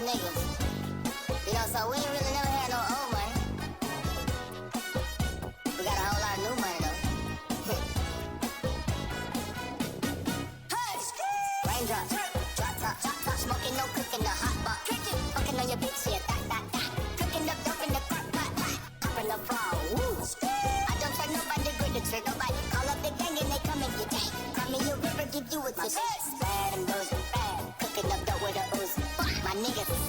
niggas. You know, so we ain't really never had no old money. We got a whole lot of new money though. Hey! Raindrops, drop top, smoking, no cooking, the hot pot. Fucking on your bitch, yeah, that. Cooking up dope in the crock pot. Up in the fall, woo. I don't try nobody, good to trick nobody. Call up the gang and they come and get gang. Cry me a river, give you a kiss. Bad and those bad, cooking up dope with a ooze. My niggas